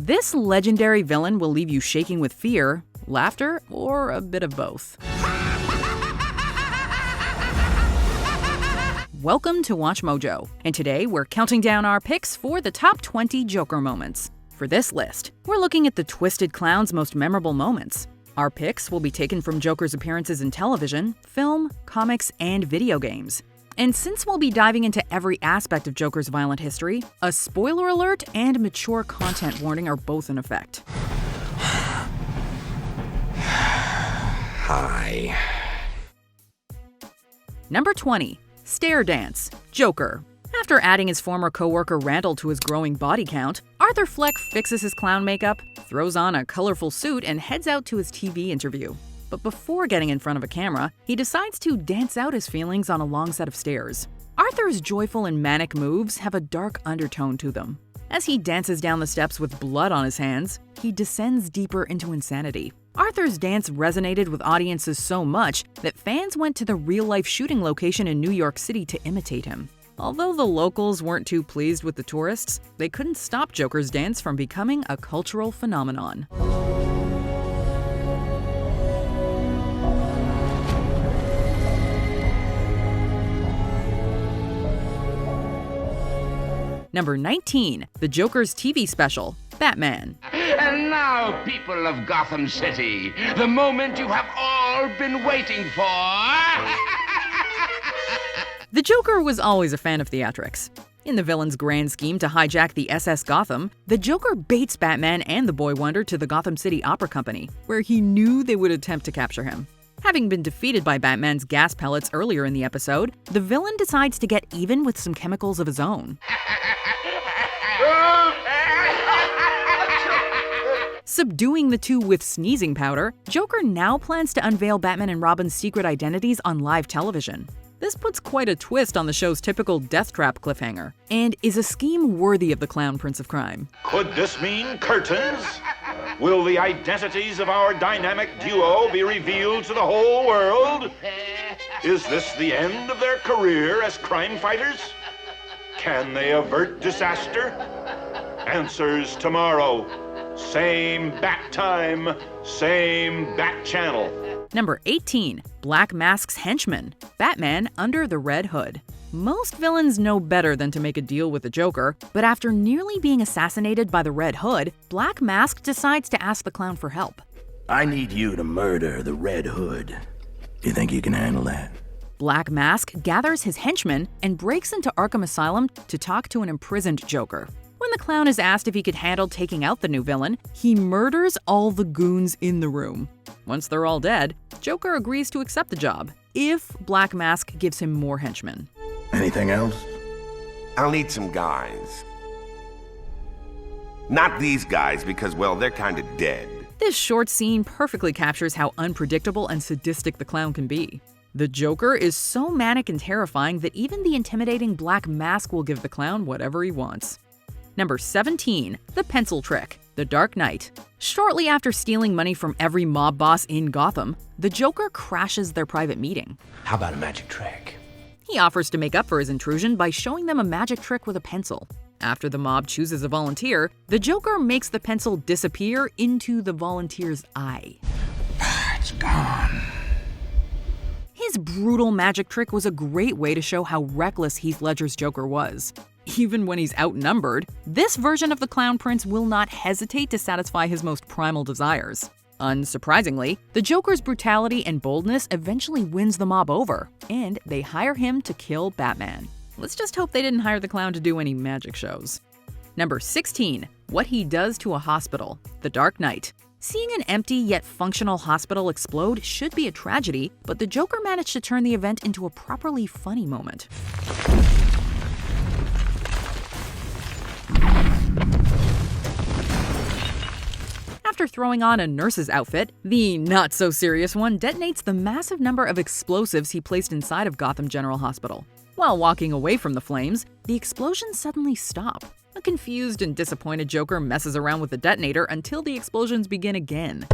This legendary villain will leave you shaking with fear, laughter, or a bit of both. Welcome to Watch Mojo, and today we're counting down our picks for the top 20 Joker moments. For this list, we're looking at the Twisted Clown's most memorable moments. Our picks will be taken from Joker's appearances in television, film, comics, and video games. And since we'll be diving into every aspect of Joker's violent history, a spoiler alert and mature content warning are both in effect. Hi. Number 20. Stare Dance, Joker. After adding his former co-worker Randall to his growing body count, Arthur Fleck fixes his clown makeup, throws on a colorful suit, and heads out to his TV interview. But before getting in front of a camera, he decides to dance out his feelings on a long set of stairs. Arthur's joyful and manic moves have a dark undertone to them. As he dances down the steps with blood on his hands, he descends deeper into insanity. Arthur's dance resonated with audiences so much that fans went to the real-life shooting location in New York City to imitate him. Although the locals weren't too pleased with the tourists, they couldn't stop Joker's dance from becoming a cultural phenomenon. Number 19. The Joker's TV special, Batman. And now, people of Gotham City, the moment you have all been waiting for. The Joker was always a fan of theatrics. In the villain's grand scheme to hijack the SS Gotham, the Joker baits Batman and the Boy Wonder to the Gotham City Opera Company, where he knew they would attempt to capture him. Having been defeated by Batman's gas pellets earlier in the episode, the villain decides to get even with some chemicals of his own. Subduing the two with sneezing powder, Joker now plans to unveil Batman and Robin's secret identities on live television. This puts quite a twist on the show's typical death trap cliffhanger, and is a scheme worthy of the Clown Prince of Crime. Could this mean curtains? Will the identities of our dynamic duo be revealed to the whole world? Is this the end of their career as crime fighters? Can they avert disaster? Answers tomorrow. Same bat time, same bat channel. Number 18. Black Mask's Henchman, Batman Under the Red Hood. Most villains know better than to make a deal with the Joker, but after nearly being assassinated by the Red Hood, Black Mask decides to ask the clown for help. I need you to murder the Red Hood. You think you can handle that? Black Mask gathers his henchmen and breaks into Arkham Asylum to talk to an imprisoned Joker. When the clown is asked if he could handle taking out the new villain, he murders all the goons in the room. Once they're all dead, Joker agrees to accept the job, if Black Mask gives him more henchmen. Anything else? I'll need some guys. Not these guys, because, well, they're kind of dead. This short scene perfectly captures how unpredictable and sadistic the clown can be. The Joker is so manic and terrifying that even the intimidating Black Mask will give the clown whatever he wants. Number 17. The Pencil Trick, The Dark Knight. Shortly after stealing money from every mob boss in Gotham, the Joker crashes their private meeting. How about a magic trick? He offers to make up for his intrusion by showing them a magic trick with a pencil. After the mob chooses a volunteer, the Joker makes the pencil disappear into the volunteer's eye. It's gone. His brutal magic trick was a great way to show how reckless Heath Ledger's Joker was. Even when he's outnumbered, this version of the Clown Prince will not hesitate to satisfy his most primal desires. Unsurprisingly, the Joker's brutality and boldness eventually wins the mob over, and they hire him to kill Batman. Let's just hope they didn't hire the clown to do any magic shows. Number 16. What he does to a hospital, The Dark Knight. Seeing an empty yet functional hospital explode should be a tragedy, but the Joker managed to turn the event into a properly funny moment. After throwing on a nurse's outfit, the not-so-serious one detonates the massive number of explosives he placed inside of Gotham General Hospital. While walking away from the flames, the explosions suddenly stop. A confused and disappointed Joker messes around with the detonator until the explosions begin again.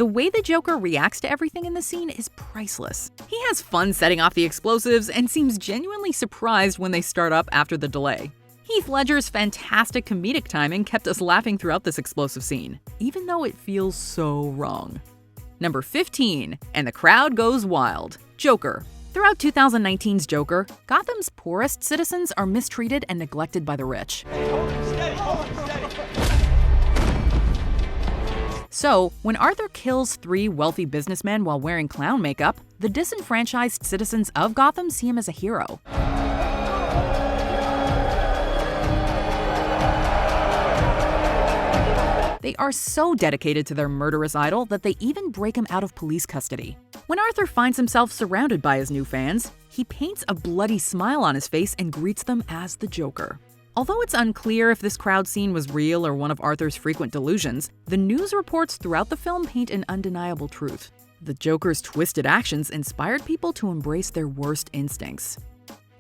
The way the Joker reacts to everything in the scene is priceless. He has fun setting off the explosives and seems genuinely surprised when they start up after the delay. Heath Ledger's fantastic comedic timing kept us laughing throughout this explosive scene, even though it feels so wrong. Number 15, and the crowd goes wild. Joker. Throughout 2019's Joker, Gotham's poorest citizens are mistreated and neglected by the rich. So, when Arthur kills 3 wealthy businessmen while wearing clown makeup, the disenfranchised citizens of Gotham see him as a hero. They are so dedicated to their murderous idol that they even break him out of police custody. When Arthur finds himself surrounded by his new fans, he paints a bloody smile on his face and greets them as the Joker. Although it's unclear if this crowd scene was real or one of Arthur's frequent delusions, the news reports throughout the film paint an undeniable truth. The Joker's twisted actions inspired people to embrace their worst instincts.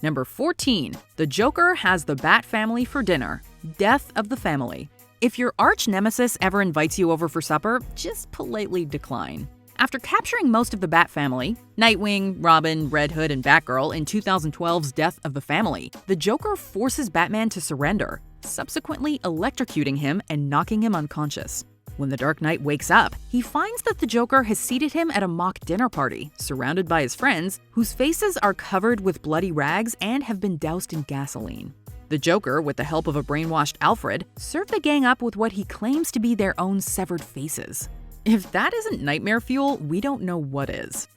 Number 14. The Joker has the Bat family for dinner. Death of the family. If your arch nemesis ever invites you over for supper, just politely decline. After capturing most of the Bat family, Nightwing, Robin, Red Hood, and Batgirl in 2012's Death of the Family, the Joker forces Batman to surrender, subsequently electrocuting him and knocking him unconscious. When the Dark Knight wakes up, he finds that the Joker has seated him at a mock dinner party, surrounded by his friends, whose faces are covered with bloody rags and have been doused in gasoline. The Joker, with the help of a brainwashed Alfred, served the gang up with what he claims to be their own severed faces. If that isn't nightmare fuel, we don't know what is.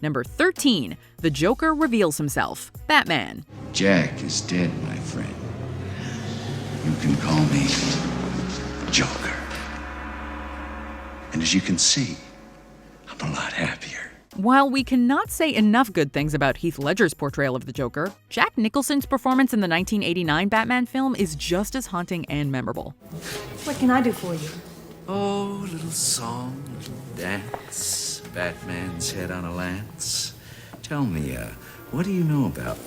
Number 13. The Joker reveals himself. Batman. Jack is dead, my friend. You can call me Joker. And as you can see, I'm a lot happier. While we cannot say enough good things about Heath Ledger's portrayal of the Joker, Jack Nicholson's performance in the 1989 Batman film is just as haunting and memorable. What can I do for you? Oh, little song, little dance, Batman's head on a lance. Tell me, what do you know about?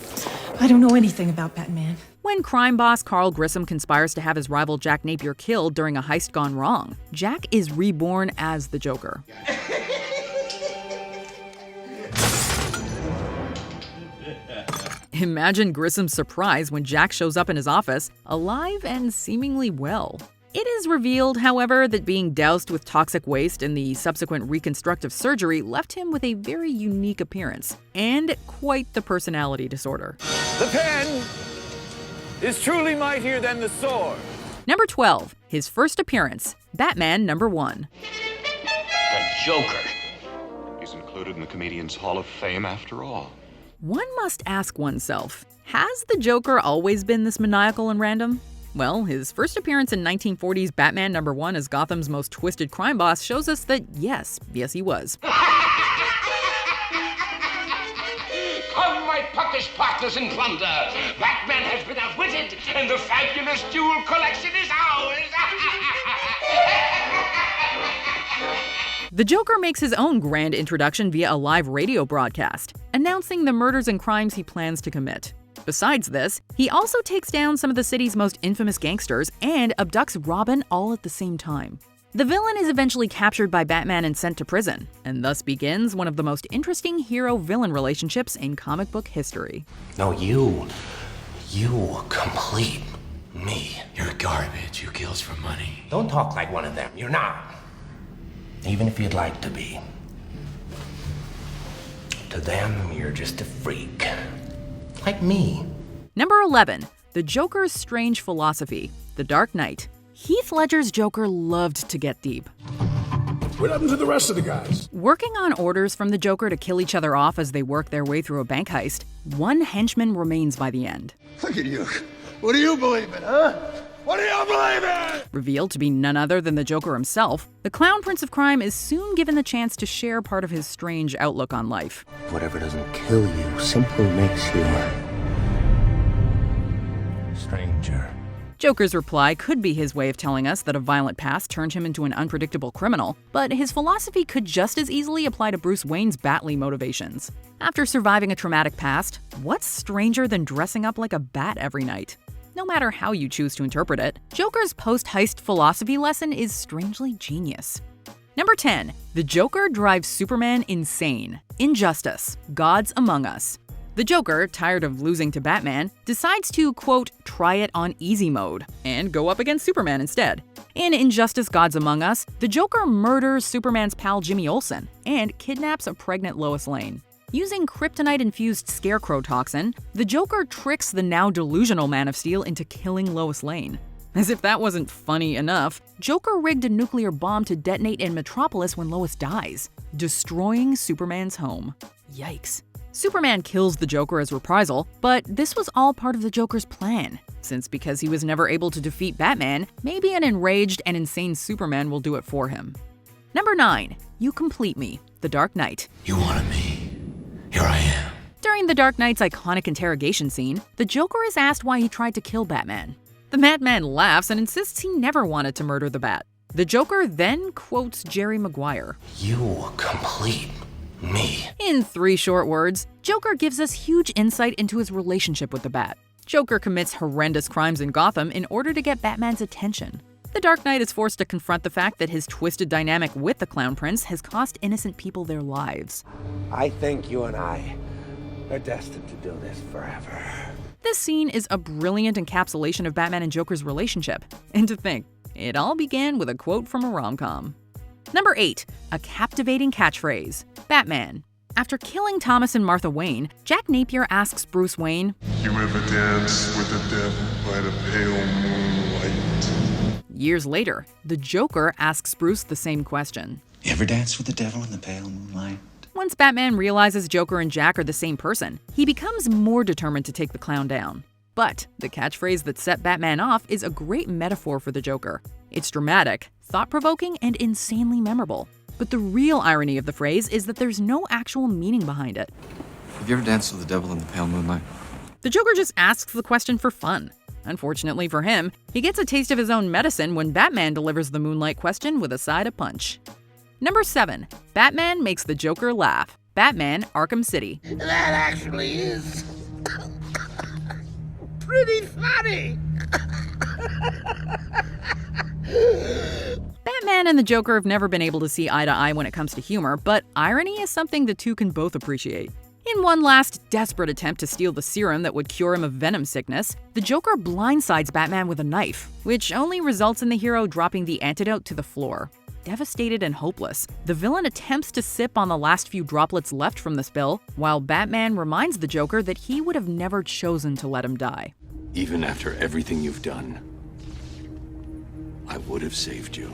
I don't know anything about Batman. When crime boss Carl Grissom conspires to have his rival Jack Napier killed during a heist gone wrong, Jack is reborn as the Joker. Imagine Grissom's surprise when Jack shows up in his office, alive and seemingly well. It is revealed, however, that being doused with toxic waste and the subsequent reconstructive surgery left him with a very unique appearance, and quite the personality disorder. The pen is truly mightier than the sword. Number 12. His first appearance, Batman #1. The Joker. He's included in the Comedian's Hall of Fame after all. One must ask oneself, has the Joker always been this maniacal and random? Well, his first appearance in 1940's Batman #1 as Gotham's most twisted crime boss shows us that yes, he was. Come, my puckish partners in plunder. Batman has been outwitted, and the fabulous jewel collection is ours. The Joker makes his own grand introduction via a live radio broadcast, announcing the murders and crimes he plans to commit. Besides this, he also takes down some of the city's most infamous gangsters and abducts Robin all at the same time. The villain is eventually captured by Batman and sent to prison, and thus begins one of the most interesting hero-villain relationships in comic book history. No, you complete me. You're garbage who kills for money. Don't talk like one of them. You're not. Even if you'd like to be. To them, you're just a freak. Like me. Number 11. The Joker's strange philosophy. The Dark Knight. Heath Ledger's Joker loved to get deep. What happened to the rest of the guys? Working on orders from the Joker to kill each other off as they work their way through a bank heist, one henchman remains by the end. Look at you. What do you believe in, huh? What do you believe in? Revealed to be none other than the Joker himself, the Clown Prince of Crime is soon given the chance to share part of his strange outlook on life. Whatever doesn't kill you simply makes you a stranger. Joker's reply could be his way of telling us that a violent past turned him into an unpredictable criminal, but his philosophy could just as easily apply to Bruce Wayne's Batley motivations. After surviving a traumatic past, what's stranger than dressing up like a bat every night? No matter how you choose to interpret it, Joker's post-heist philosophy lesson is strangely genius. Number 10. The Joker drives Superman insane. Injustice. Gods Among Us. The Joker, tired of losing to Batman, decides to, quote, try it on easy mode and go up against Superman instead. In Injustice Gods Among Us, the Joker murders Superman's pal Jimmy Olsen and kidnaps a pregnant Lois Lane. Using kryptonite-infused scarecrow toxin, the Joker tricks the now delusional Man of Steel into killing Lois Lane. As if that wasn't funny enough, Joker rigged a nuclear bomb to detonate in Metropolis when Lois dies, destroying Superman's home. Yikes. Superman kills the Joker as reprisal, but this was all part of the Joker's plan, since because he was never able to defeat Batman, maybe an enraged and insane Superman will do it for him. Number 9. You Complete Me, The Dark Knight. You wanted me. Here I am. During The Dark Knight's iconic interrogation scene, the Joker is asked why he tried to kill Batman. The Madman laughs and insists he never wanted to murder the Bat. The Joker then quotes Jerry Maguire. You complete me. In 3 short words, Joker gives us huge insight into his relationship with the Bat. Joker commits horrendous crimes in Gotham in order to get Batman's attention. The Dark Knight is forced to confront the fact that his twisted dynamic with the Clown Prince has cost innocent people their lives. I think you and I are destined to do this forever. This scene is a brilliant encapsulation of Batman and Joker's relationship. And to think, it all began with a quote from a rom-com. Number 8. A Captivating Catchphrase. Batman. After killing Thomas and Martha Wayne, Jack Napier asks Bruce Wayne, You ever dance with the devil by the pale moonlight? Years later, the Joker asks Bruce the same question. You ever dance with the devil in the pale moonlight? Once Batman realizes Joker and Jack are the same person, he becomes more determined to take the clown down. But the catchphrase that set Batman off is a great metaphor for the Joker. It's dramatic, thought-provoking, and insanely memorable. But the real irony of the phrase is that there's no actual meaning behind it. Have you ever danced with the devil in the pale moonlight? The Joker just asks the question for fun. Unfortunately for him, he gets a taste of his own medicine when Batman delivers the moonlight question with a side of punch. Number 7. Batman makes the Joker laugh. Batman, Arkham City. That actually is pretty funny. Batman and the Joker have never been able to see eye to eye when it comes to humor, but irony is something the two can both appreciate. In one last desperate attempt to steal the serum that would cure him of venom sickness, the Joker blindsides Batman with a knife, which only results in the hero dropping the antidote to the floor. Devastated and hopeless, the villain attempts to sip on the last few droplets left from the spill, while Batman reminds the Joker that he would have never chosen to let him die. Even after everything you've done, I would have saved you.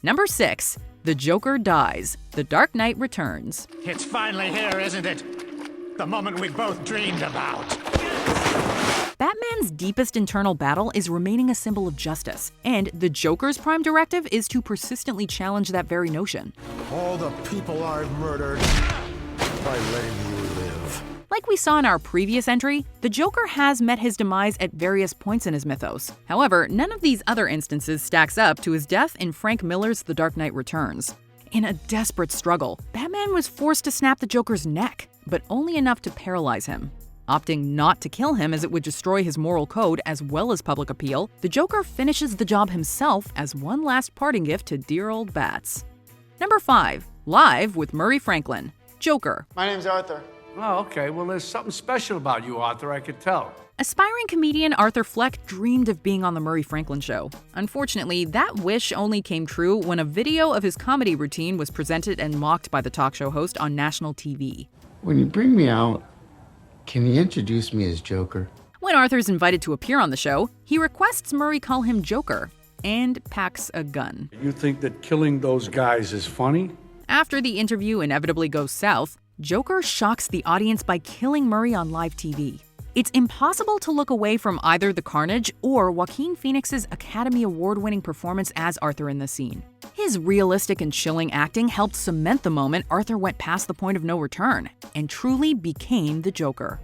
Number 6. The Joker dies. The Dark Knight returns. It's finally here, isn't it? The moment we both dreamed about. Batman's deepest internal battle is remaining a symbol of justice, and the Joker's prime directive is to persistently challenge that very notion. All the people I've murdered by letting you live. Like we saw in our previous entry, the Joker has met his demise at various points in his mythos. However, none of these other instances stacks up to his death in Frank Miller's The Dark Knight Returns. In a desperate struggle, Batman was forced to snap the Joker's neck, but only enough to paralyze him. Opting not to kill him as it would destroy his moral code as well as public appeal, the Joker finishes the job himself as one last parting gift to dear old Bats. Number 5. Live with Murray Franklin. Joker. My name's Arthur. Oh, okay. Well, there's something special about you, Arthur, I could tell. Aspiring comedian Arthur Fleck dreamed of being on The Murray Franklin Show. Unfortunately, that wish only came true when a video of his comedy routine was presented and mocked by the talk show host on national TV. When you bring me out, can you introduce me as Joker? When Arthur's invited to appear on the show, he requests Murray call him Joker and packs a gun. You think that killing those guys is funny? After the interview inevitably goes south, Joker shocks the audience by killing Murray on live TV. It's impossible to look away from either the carnage or Joaquin Phoenix's Academy Award-winning performance as Arthur in the scene. His realistic and chilling acting helped cement the moment Arthur went past the point of no return and truly became the Joker.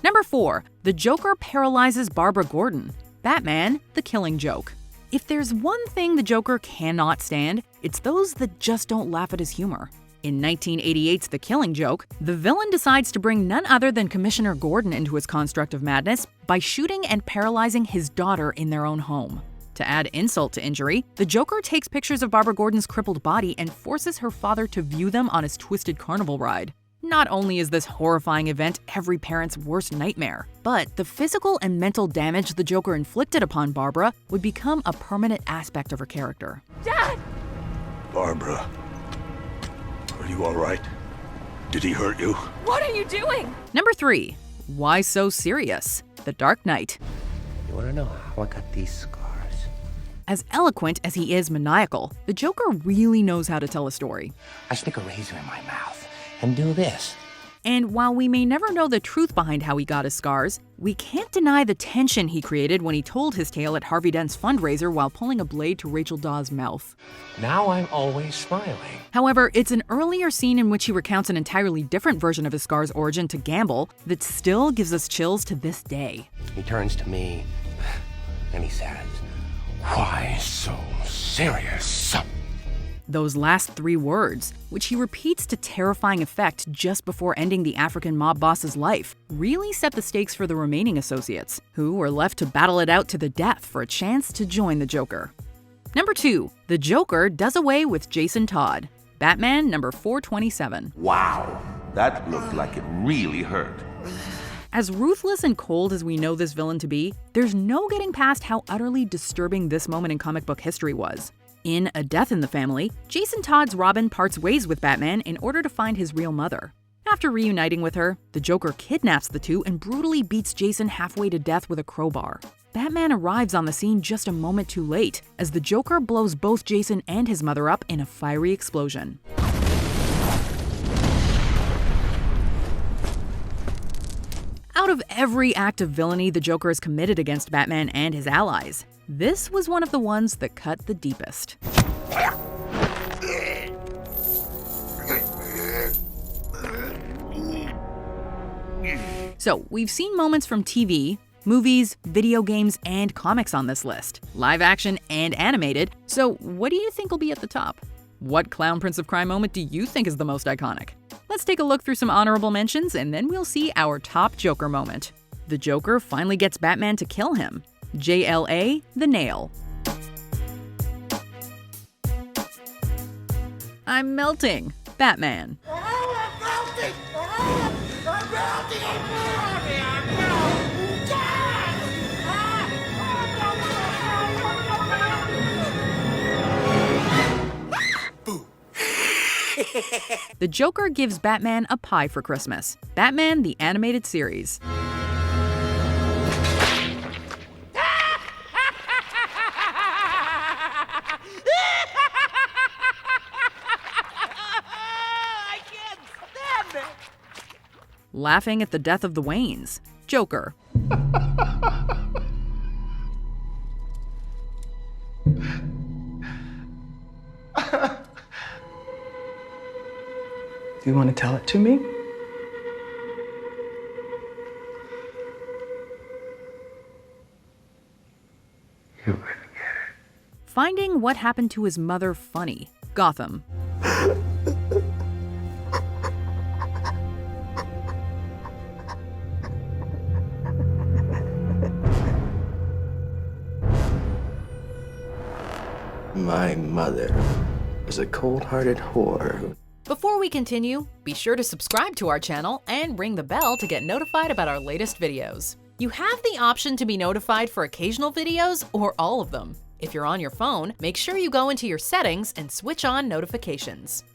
Number 4. The Joker paralyzes Barbara Gordon. Batman, The Killing Joke. If there's one thing the Joker cannot stand, it's those that just don't laugh at his humor. In 1988's The Killing Joke, the villain decides to bring none other than Commissioner Gordon into his construct of madness by shooting and paralyzing his daughter in their own home. To add insult to injury, the Joker takes pictures of Barbara Gordon's crippled body and forces her father to view them on his twisted carnival ride. Not only is this horrifying event every parent's worst nightmare, but the physical and mental damage the Joker inflicted upon Barbara would become a permanent aspect of her character. Dad! Barbara, are you all right? Did he hurt you? What are you doing? Number 3. Why so serious? The Dark Knight. You wanna know how I got these scars? As eloquent as he is maniacal, the Joker really knows how to tell a story. I stick a razor in my mouth and do this. And while we may never know the truth behind how he got his scars, we can't deny the tension he created when he told his tale at Harvey Dent's fundraiser while pulling a blade to Rachel Dawes' mouth. Now I'm always smiling. However, it's an earlier scene in which he recounts an entirely different version of his scar's origin to Gamble that still gives us chills to this day. He turns to me and he says, "Why so serious?" Those last 3 words, which he repeats to terrifying effect just before ending the African mob boss's life, really set the stakes for the remaining associates, who were left to battle it out to the death for a chance to join the Joker. Number 2. The Joker does away with Jason Todd. Batman number 427. Wow, that looked like it really hurt. As ruthless and cold as we know this villain to be, there's no getting past how utterly disturbing this moment in comic book history was. In A Death in the Family, Jason Todd's Robin parts ways with Batman in order to find his real mother. After reuniting with her, the Joker kidnaps the two and brutally beats Jason halfway to death with a crowbar. Batman arrives on the scene just a moment too late, as the Joker blows both Jason and his mother up in a fiery explosion. Out of every act of villainy the Joker has committed against Batman and his allies, this was one of the ones that cut the deepest. So, we've seen moments from TV, movies, video games, and comics on this list, live action and animated, so what do you think will be at the top? What Clown Prince of Crime moment do you think is the most iconic? Let's take a look through some honorable mentions and then we'll see our top Joker moment. The Joker finally gets Batman to kill him. JLA, the nail. I'm melting. Batman. The Joker gives Batman a pie for Christmas. Batman, the animated series. Laughing at the death of the Waynes. Joker. Do you want to tell it to me? You wouldn't get it. Finding what happened to his mother funny. Gotham. My mother was a cold-hearted whore. Before we continue, be sure to subscribe to our channel and ring the bell to get notified about our latest videos. You have the option to be notified for occasional videos or all of them. If you're on your phone, make sure you go into your settings and switch on notifications.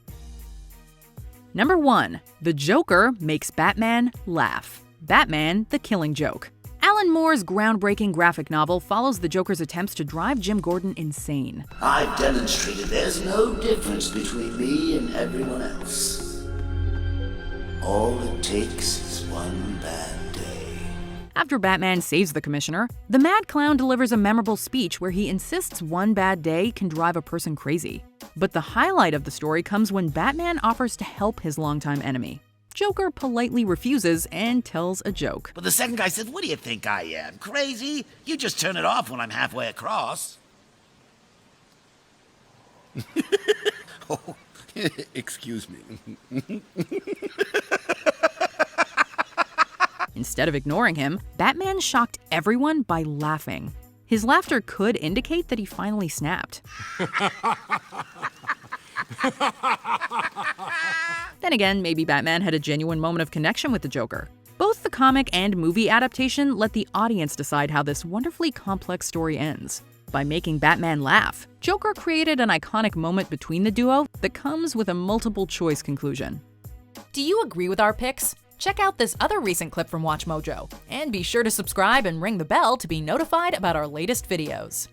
Number 1. The Joker makes Batman laugh. Batman, the Killing Joke. Alan Moore's groundbreaking graphic novel follows the Joker's attempts to drive Jim Gordon insane. I've demonstrated there's no difference between me and everyone else. All it takes is one bad day. After Batman saves the Commissioner, the Mad Clown delivers a memorable speech where he insists one bad day can drive a person crazy. But the highlight of the story comes when Batman offers to help his longtime enemy. Joker politely refuses and tells a joke. But the second guy said, "What do you think I am? Crazy? You just turn it off when I'm halfway across." Oh, excuse me. Instead of ignoring him, Batman shocked everyone by laughing. His laughter could indicate that he finally snapped. Then again, maybe Batman had a genuine moment of connection with the Joker. Both the comic and movie adaptation let the audience decide how this wonderfully complex story ends. By making Batman laugh, Joker created an iconic moment between the duo that comes with a multiple-choice conclusion. Do you agree with our picks? Check out this other recent clip from WatchMojo, and be sure to subscribe and ring the bell to be notified about our latest videos.